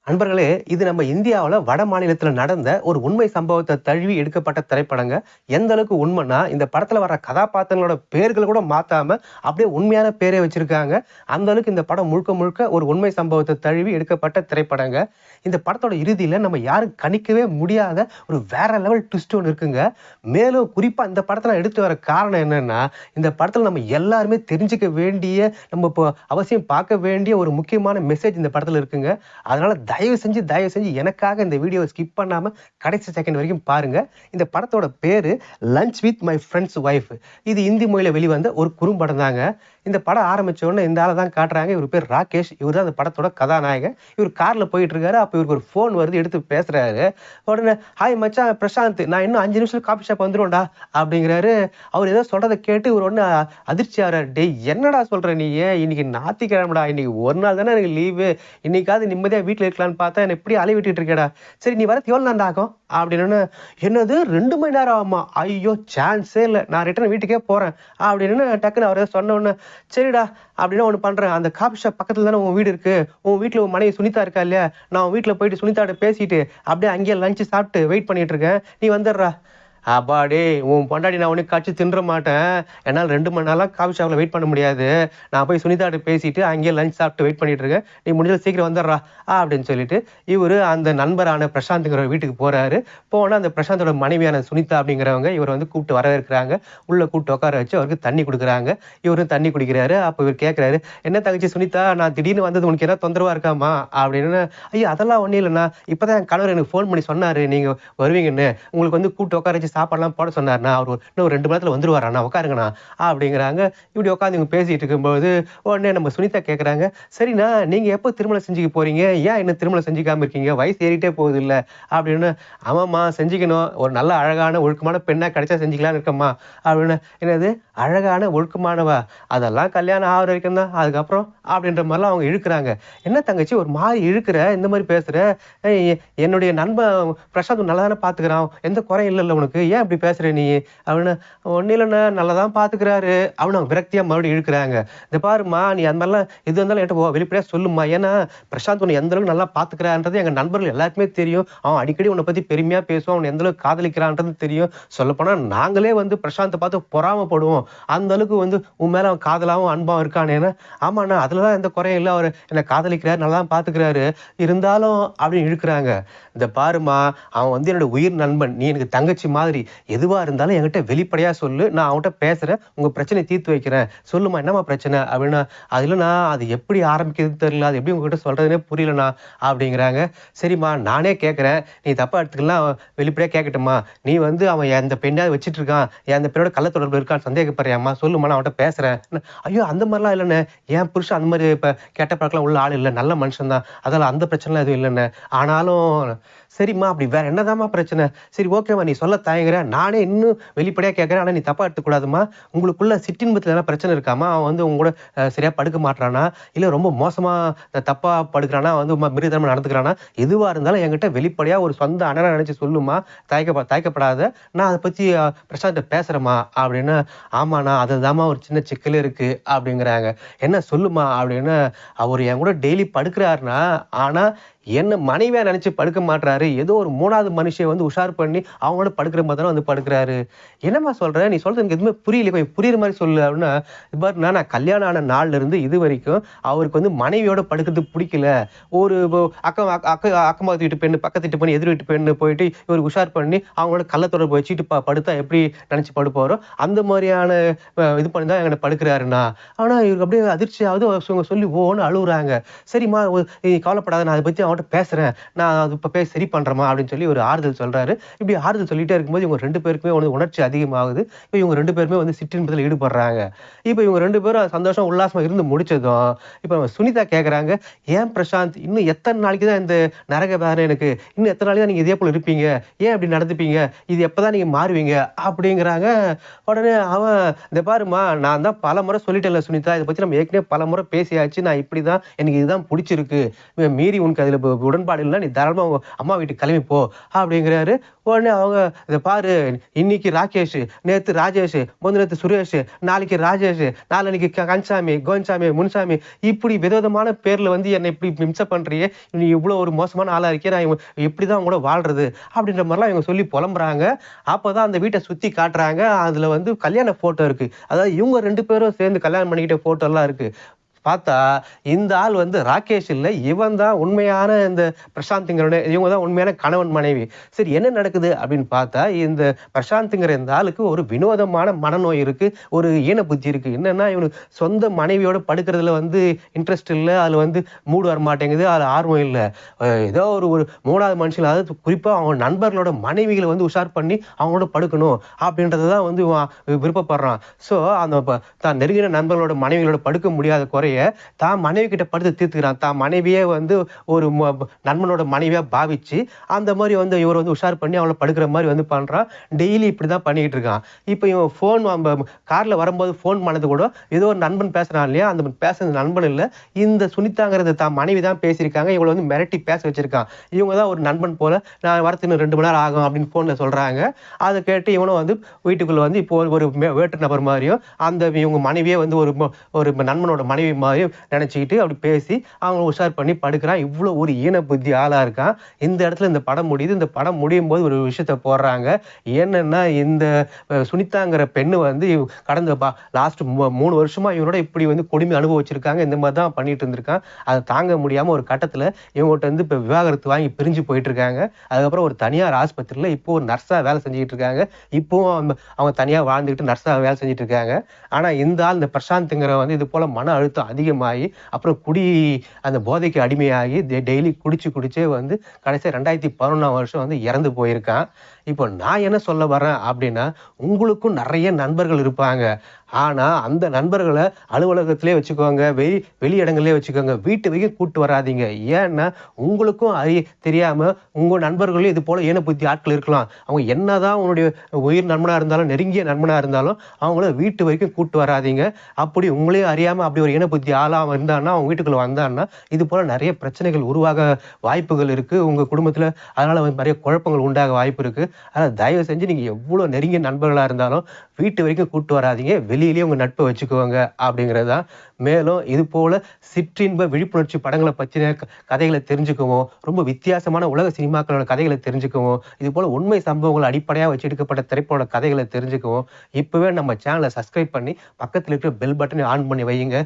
நண்பர்களே, இது நம்ம இந்தியாவுல வட மாநிலத்தில நடந்த ஒரு உண்மை சம்பவத்த தழுவி எடுக்கப்பட்ட திரைப்படங்க. எந்த அளவுக்கு உண்மைன்னா, இந்த படத்துல வர்ற கதாபாத்திரங்களோட பேர்கள கூட மாத்தாம, அப்படியே உண்மையான பேரே வச்சிருக்காங்க. அந்த அளவுக்கு இந்த படம் முழுக்க முழுக்க ஒரு உண்மை சம்பவத்த தழுவி எடுக்கப்பட்ட திரைப்படங்க. இந்த படத்தோட இறுதியில நம்ம யாரும் கணிக்கவே முடியாத ஒரு வேற லெவல் ட்விஸ்ட் ஒண்ணு இருக்குங்க. மேலும் குறிப்பா இந்த படத்த நான் எடுத்து வர காரணம் என்னன்னா, இந்த படத்துல நம்ம எல்லாருமே தெரிஞ்சுக்க வேண்டிய, நம்ம இப்போ அவசியம் பார்க்க வேண்டிய ஒரு முக்கியமான மெசேஜ் இந்த படத்துல இருக்குங்க. அதனால தயவு செஞ்சு எனக்காக இந்த வீடியோவ ஸ்கிப் பண்ணாம கடைசி செகண்ட் வரைக்கும் பாருங்க. இந்த படத்தோட பேரு lunch with my friends wife. இது இந்தி மொழியில வெளிவந்த ஒரு குறும்படம் தாங்க. இந்த படம் ஆரம்பிச்ச உடனே இந்த ஆள தான் காட்டுறாங்க. இவரு பேர் ராகேஷ். இவரு தான் அந்த படத்தோட கதாநாயகன். இவரு கார்ல போயிட்டு இருக்காரு. அப்ப இவருக்கு ஒரு ஃபோன் வருது. எடுத்து பேசுறாரு. உடனே, "ஹாய் மச்சான் பிரசாந்த். நான் இன்னும் 5 நிமிஷத்துல காஃபி ஷாப் வந்துருவேன்டா" அப்படிங்கிறாரு. அவரு ஏதோ சொல்றத கேட்டு இவரு உடனே அதிர்ச்சி ஆகுறாரு. "டேய் என்னடா சொல்ற நீயி? இன்னைக்கு ஞாயித்துக்கிழமைடா. இன்னைக்கு ஒரு நாள் தானே எனக்கு லீவு. இன்னைக்காவது நிம்மதியா வீட்ல இருக்கலாம்ன்னு பார்த்தா, என்ன இப்படி அலைய விட்டுட்டு இருக்கேடா. சரி நீ வரதுக்கு எவ்வளவு நேரம் ஆகும்?" அப்படின்னோனே, "என்னது 2 மணி நேரம் ஆகுமா? ஐயோ! சான்ஸே இல்ல. நான் ரிட்டர்ன் வீட்டுக்கே போறேன்" அப்படின்னு டக்குன்னு அவரு சொன்ன உடனே, "சரிடா அப்படின்னா ஒண்ணு பண்றேன். அந்த காஃபி ஷாப் பக்கத்துல தானே உன் வீடு இருக்கு. உன் வீட்ல உன் மனைவி சுனிதா இருக்கா இல்லையா? நான் உன் வீட்ல போயிட்டு சுனிதாட்ட பேசிட்டு, அப்படியே அங்கேயே லஞ்ச் சாப்பிட்டு வெயிட் பண்ணிட்டு இருக்கேன். நீ வந்துடுறா." அப்பாடி! உன் பொண்டாட்டி நான் ஒண்ணும் கடிச்சு தின்ற மாட்டேன். என்னால 2 மணி நேரம்லாம் காஃபி ஷாப்ல வெயிட் பண்ண முடியாது. நான் போய் சுனிதாட்ட பேசிட்டு அங்கேயே லஞ்ச் சாப்பிட்டு வெயிட் பண்ணிட்டு இருக்கேன். நீ முடிஞ்சா சீக்கிரம் வந்துடுறா அப்படின்னு சொல்லிட்டு, இவரு அந்த நண்பரான பிரசாந்த்ங்கிற வீட்டுக்கு போறாரு. போனா அந்த பிரசாந்தோட மனைவியான சுனிதா அப்படிங்கிறவங்க இவர வந்து கூப்பிட்டு வரவேற்கிறாங்க. உள்ள கூப்பிட்டு உட்கார வச்சு அவருக்கு தண்ணி குடுக்குறாங்க. இவரும் தண்ணி குடிக்கிறாரு. அப்ப இவரு கேட்கிறாரு, "என்ன தங்கச்சி சுனிதா, நான் திடீர்னு வந்தது உனக்கு ஏதாவது தொந்தரவா இருக்காம்மா?" அப்படின்னு. "ஐயோ! அதெல்லாம் ஒண்ணும் இல்லண்ணா. இப்பதான் என் கணவர் எனக்கு ஃபோன் பண்ணி சொன்னாரு, நீங்க வருவீங்கன்னு. உங்களுக்கு வந்து கூப்பிட்டு உட்கார வச்சு சாப்பாடுலாம் போட சொன்னாருண்ணா. அவரு இன்னும் ஒரு 2 மணி நேரத்துல வந்துருவாருண்ணா. உட்காருங்கண்ணா" அப்படிங்கிறாங்க. இப்படி உட்காந்து இவங்க பேசிட்டு இருக்கும்போது, உடனே நம்ம சுனிதா கேட்கறாங்க, "சரிண்ணா, நீங்க எப்போ திருமணம் செஞ்சுக்க போறீங்க? ஏன் இன்னும் திருமணம் செஞ்சுக்காம இருக்கீங்க? வயசு ஏறிட்டே போகுதுல்ல" அப்படின்னு. "ஆமாம்மா செஞ்சுக்கணும். ஒரு நல்ல அழகான ஒழுக்கமான பெண்ணா கிடைச்சா செஞ்சுக்கலாம்னு இருக்கேம்மா" அப்படின்னு. "என்னது அழகான ஒழுக்கமானவா? அதெல்லாம் கல்யாணம் ஆகுற வரைக்கும் தான். அதுக்கப்புறம்" அப்படின்ற மாதிரிலாம் அவங்க இழுக்குறாங்க. "என்ன தங்கச்சி ஒரு மாரி இழுக்குற? இந்த மாரி பேசுற? என்னுடைய நண்பன் பிரசாந்த் நல்லா தானே பார்த்துக்கிறான். எந்த குறையும் இல்லல்ல உனக்கு. ஏன் இப்படி பேசுற நீ?" அப்படின்னு. "ஒண்ணும் இல்லண்ணா, நல்லா தான் பார்த்துக்கிறாரு" அப்படின்னு அவங்க விரக்தியா மறுபடியும் இழுக்குறாங்க. "இந்த பாரும்மா, நீ அந்த மாதிரிலாம் எது இருந்தாலும் என்ட்ட வெளிப்படையா சொல்லும்மா. ஏன்னா பிரசாந்த் உன்னை எந்த அளவுக்கு நல்லா பார்த்துக்கிறான்றது எங்க நண்பர்கள் எல்லாருக்குமே தெரியும். அவன் அடிக்கடி உன்னை பத்தி பெருமையா பேசுவான். உன்னை எந்த அளவுக்கு காதலிக்கிறான்றது தெரியும். சொல்லப்போனா நாங்களே வந்து பிரசாந்த பார்த்து பொறாமைப்படுவோம். அந்த அளவுக்கு வந்து உன் மேல அவன் காதலாவும் அன்பாவும் இருக்கானேன்னு." "ஆமாண்ணா, அதுலலாம் எந்த குறையும் இல்ல. அவரு என்ன காதலிக்கிறாரு, நல்லா தான் பார்த்துக்கிறாரு. இருந்தாலும்" அப்படின்னு இழுக்குறாங்க. "இந்த பாரும்மா, அவன் வந்து என்னோட உயிர் நண்பன். நீ எனக்கு தங்கச்சி மாதிரி. எதுவா இருந்தாலும் என்கிட்ட வெளிப்படையா சொல்லு. நான் அவன்கிட்ட பேசுறேன். உங்க பிரச்சனைய தீர்த்து வைக்கிறேன். சொல்லும்மா என்னம்மா பிரச்சனை?" அப்படின்னா, "அது இல்லண்ணா, அது எப்படி ஆரம்பிக்கிறதுன்னு தெரியல. அது எப்படி உங்ககிட்ட சொல்றதுன்னே புரியலண்ணா" அப்படிங்கிறாங்க. "சரிம்மா நானே கேட்கிறேன். நீ தப்பா எடுத்துக்கலாம். வெளிப்படையா கேட்கட்டுமா? நீ வந்து அவன் எந்த பெண்ணாவது வச்சுட்டு இருக்கான். அந்த பெண்ணோட கள்ள தொடர்புல இருக்கான்னு சந்தேகப்படுறியாம்மா? சொல்லும்மா நான் அவன்கிட்ட பேசுறேன்." "ஐயோ! அந்த மாரிலாம் இல்லண்ணே. என் புருஷன் அந்த மாரி கெட்ட பழக்கம்லாம் உள்ள ஆள் இல்ல. நல்ல மனுஷன் தான். அதெல்லாம் அந்த பிரச்சனைலாம் எதுவும் இல்லண்ணே. ஆனாலும்" "சரிம்மா அப்படி வேற என்னதாம்மா பிரச்சனை? சரி ஓகேம்மா, நீ சொல்ல தயங்குற. நானே இன்னும் வெளிப்படையா கேட்கிறேன். ஆனா நீ தப்பா எடுத்துக்கூடாதும்மா. உங்களுக்குள்ள சிற்றின்பத்துல எதனா பிரச்சனை இருக்காம்மா? அவன் வந்து உங்க கூட சரியா படுக்க மாட்றானா? இல்ல ரொம்ப மோசமா தப்பா படுக்குறானா? வந்து மிருகத்தனமா நடந்துக்கிறானா? எதுவா இருந்தாலும் என்கிட்ட வெளிப்படையா ஒரு சொந்த அண்ணனா நெனச்சு சொல்லும்மா. தயக்கப்படாத. நான் அத பத்தி பிரசாந்த்ட்ட பேசுறேன்மா" அப்படின்னு. "ஆமாண்ணா, அதுதாம்மா ஒரு சின்ன சிக்கலே இருக்கு" அப்படிங்கிறாங்க. "என்ன சொல்லும்மா" அப்படின்னு. "அவரு என் கூட டெய்லி படுக்குறாருண்ணா. ஆனா என்ன மனைவியா நெனச்சு படுக்க மாட்றாரு. ஏதோ ஒரு 3வது மனுஷிய வந்து உஷார் பண்ணி அவங்களோட படுக்கிற மாரி தானே வந்து படுக்குறாரு." "என்னம்மா சொல்ற? நீ சொல்றது எனக்கு எதுவுமே புரியல. கொஞ்சம் புரியிற மாரி சொல்லு" அப்படின்னா, "இது பாருண்ணா, நான் கல்யாணம் ஆன நாள்ல இருந்து இதுவரைக்கும் அவருக்கு வந்து மனைவியோட படுக்கிறது புடிக்கல. ஒரு அக்கம் அக்கம் பக்கத்து வீட்டு பெண்ணு, பக்கத்து வீட்டு பெண்ணு, எதிர் வீட்டு பெண்ணு போயிட்டு இவருக்கு உஷார் பண்ணி அவங்களோட கள்ள தொடர்பு வச்சுட்டு படுத்தா எப்படி நெனச்சு படுப்பாரோ, அந்த மாரியான இது பண்ணி தான் என்கிட்ட படுக்கிறாருண்ணா." ஆனா இவருக்கு அப்படியே அதிர்ச்சி ஆகுது. அவங்க சொல்லி ஓன்னு அழுவுறாங்க. "சரிம்மா, நீ கவலைப்படாத. நான் அத பத்தி அவன்ட்ட பேசுறேன். நான் அது இப்ப பேசி சரி பண்றேன்மா" அப்படின்னு சொல்லி ஒரு ஆறுதல் சொல்றாரு. இப்படி ஆறுதல் சொல்லிட்டே இருக்கும்போது இவங்க 2 பேருக்குமே வந்து உணர்ச்சி அதிகமாகுது. இப்ப இவங்க 2 பேருமே வந்து சிற்றின்பத்துல ஈடுபடுறாங்க. இப்ப இவங்க 2 பேரும் சந்தோஷம், உல்லாசமா இருந்து முடிச்சதும், இப்ப சுனிதா கேட்கறாங்க, "ஏன் பிரசாந்த், இன்னும் எத்தன நாளைக்கு தான் இந்த நரக வேதனை எனக்கு? இன்னும் எத்தன நாளைக்கு தான் நீங்க இதே போல இருப்பீங்க? ஏன் இப்படி நடந்துப்பீங்க? இது எப்பதான் நீங்க மாறுவீங்க?" அப்படிங்கிறாங்க. உடனே அவன், "இந்த பாரும்மா, நான் தான் பலமுறை சொல்லிட்டேன்ல சுனிதா. இத பத்தி நம்ம ஏற்கனவே பலமுறை பேசியாச்சு. நான் இப்படிதான், எனக்கு இதுதான் புடிச்சிருக்கு. மீறி உனக்கு அதுல உடன்பாடு இல்லன்னா, நீ தாராளமா உங்க அம்மா வீட்டுக்கு கிளம்பி போ" அப்படிங்கிறாரு. உடனே அவங்க இதை பாரு, இன்னைக்கு ராகேஷ், நேத்து ராஜேஷ், முந்தினத்து சுரேஷ், நாளைக்கு ராஜேஷ், நாளைக்கு கன்சாமி, கோன்சாமி, முன்சாமி, இப்படி விதவிதமான பேர்ல வந்து என்னை இப்படி மிம்ச பண்றியே, நீ இவ்வளவு ஒரு மோசமான ஆளா இருக்கே, நான் எப்படிதான் அவங்க கூட வாழ்றது அப்படின்ற மாதிரிலாம் இவங்க சொல்லி புலம்புறாங்க. அப்பதான் அந்த வீட்டை சுத்தி காட்டுறாங்க. அதுல வந்து கல்யாண போட்டோ இருக்கு. அதாவது இவங்க 2 பேரும் சேர்ந்து கல்யாணம் பண்ணிக்கிட்ட போட்டோ எல்லாம் இருக்கு. பார்த்தா இந்த ஆள் வந்து ராகேஷ் இல்ல, இவன் தான் உண்மையான இந்த பிரசாந்த்ங்கிறவனே, இவங்க தான் உண்மையான கணவன் மனைவி. சரி, என்ன நடக்குது அப்படின்னு பார்த்தா, இந்த பிரசாந்த்ங்கிற இந்த ஆளுக்கு ஒரு வினோதமான மனநோய் இருக்கு, ஒரு ஈன புத்தி இருக்கு. என்னன்னா, இவனுக்கு சொந்த மனைவியோட படுக்கிறதுல வந்து இன்ட்ரெஸ்ட் இல்ல, அதுல வந்து மூடு வர மாட்டேங்குது, அதுல ஆர்வம் இல்ல. ஏதோ ஒரு ஒரு 3வது மனுஷன், அதாவது குறிப்பா அவங்க நண்பர்களோட மனைவிகளை வந்து உஷார் பண்ணி அவங்களோட படுக்கணும் அப்படின்றதான் வந்து விருப்பப்படுறான். சோ அந்த தான் நெருங்கின நண்பர்களோட மனைவிகளோட படுக்க முடியாத குறைய தான் மனைவி கிட்ட படுத்து தீர்த்துக்கிறான். தான் மனைவியே வந்து ஒரு நண்பனோட மனைவியா பாவிச்சு அந்த மாதிரி வந்து இவர் வந்து உஷார் பண்ணி அவளை படுக்கிற மாதிரி வந்து பண்றான். டெய்லி இப்படிதான் பண்ணிட்டு இருக்கான். இப்ப இவன் போன் கார்ல வரும்போது போன் பண்ணது கூட ஏதோ ஒரு நண்பன் பேசுறான் இல்லையா, அந்த பேசுறது நண்பன் இல்ல, இந்த சுனிதாங்கிறது தான் மனைவி தான் பேசியிருக்காங்க. இவளை வந்து மிரட்டி பேச வச்சிருக்கான். இவங்க தான் ஒரு நண்பன் போல, நான் வரத்து இன்னும் 2 மணி நேரம் ஆகும் அப்படின்னு போன்ல சொல்றாங்க. அதை கேட்டு இவனும் வந்து வீட்டுக்குள்ள வந்து இப்போ ஒரு வேற்று நபர் மாதிரியும் அந்த இவங்க மனைவியே வந்து ஒரு நண்பனோட மனைவி மாதிரி நினைச்சுக்கிட்டு அப்படி பேசி அவங்க உஷார் பண்ணி படுக்கிறான். இவ்வளவு ஒரு ஈன புத்தி ஆளா இருக்கான். இந்த இடத்துல இந்த படம் முடியுது. இந்த படம் முடியும் போது ஒரு விஷயத்த போடுறாங்க. என்னன்னா, இந்த சுனிதாங்கிற பெண்ணு வந்து கடந்த லாஸ்ட் 3 வருஷமா இவனோட இப்படி வந்து கொடுமை அனுபவிச்சிருக்காங்க. இந்த மாதிரி தான் பண்ணிட்டு இருந்திருக்கான். அதை தாங்க முடியாம ஒரு கட்டத்துல இவங்ககிட்ட வந்து இப்ப விவாகரத்து வாங்கி பிரிஞ்சு போயிட்டு இருக்காங்க. அதுக்கப்புறம் ஒரு தனியார் ஆஸ்பத்திரியில இப்போ ஒரு நர்ஸா வேலை செஞ்சுட்டு இருக்காங்க. இப்பவும் அவங்க தனியா வாழ்ந்துகிட்டு நர்ஸா வேலை செஞ்சுட்டு இருக்காங்க. ஆனா இந்த ஆள், இந்த பிரசாந்த்ங்கிற வந்து இது போல மன அழுத்தம் அதிகமாகி அப்புறம் அந்த போதைக்கு அடிமையாகி டெய்லி குடிச்சே வந்து கடைசியா 2011ஆம் வருஷம் வந்து இறந்து போயிருக்கான். இப்போ நான் என்ன சொல்ல வர்றேன் அப்படின்னா, உங்களுக்கும் நிறைய நண்பர்கள் இருப்பாங்க. ஆனா அந்த நண்பர்களை அலுவலகத்திலே வச்சுக்கோங்க, வெளி இடங்களே வச்சுக்கோங்க, வீட்டு வரைக்கும் கூட்டு வராதீங்க. ஏன்னா உங்களுக்கும் தெரியாம உங்க நண்பர்களும் இது போல ஈன புத்தி ஆட்கள் இருக்கலாம். அவங்க என்னதான் உன்னுடைய உயிர் நண்பனா இருந்தாலும், நெருங்கிய நண்பனா இருந்தாலும் அவங்கள வீட்டு வரைக்கும் கூட்டு வராதீங்க. அப்படி உங்களையும் அறியாம அப்படி ஒரு ஈன புத்தி ஆளா இருந்தான்னா, அவங்க வீட்டுக்குள்ள வந்தான்னா இது போல நிறைய பிரச்சனைகள் உருவாக வாய்ப்புகள் இருக்கு உங்க குடும்பத்துல. அதனால வந்து நிறைய குழப்பங்கள் உண்டாக வாய்ப்பு இருக்கு. அதனால தயவு செஞ்சு நீங்க எவ்வளவு நெருங்கிய நண்பர்களா இருந்தாலும் வீட்டு வரைக்கும் கூட்டு வராதீங்க, வெளியிலேயே உங்க நட்பை வச்சுக்குவாங்க அப்படிங்கிறது தான். மேலும் இது போல சிற்றின்ப விழிப்புணர்ச்சி படங்களை பற்றின கதைகளை தெரிஞ்சுக்கவும், ரொம்ப வித்தியாசமான உலக சினிமாக்களோட கதைகளை தெரிஞ்சுக்கவும், இது போல உண்மை சம்பவங்களை அடிப்படையாக வச்சு எடுக்கப்பட்ட திரைப்பட கதைகளை தெரிஞ்சுக்கவும் இப்பவே நம்ம சேனலை சப்ஸ்கிரைப் பண்ணி பக்கத்தில் இருக்கிற பெல் பட்டனை ஆன் பண்ணி வையுங்க.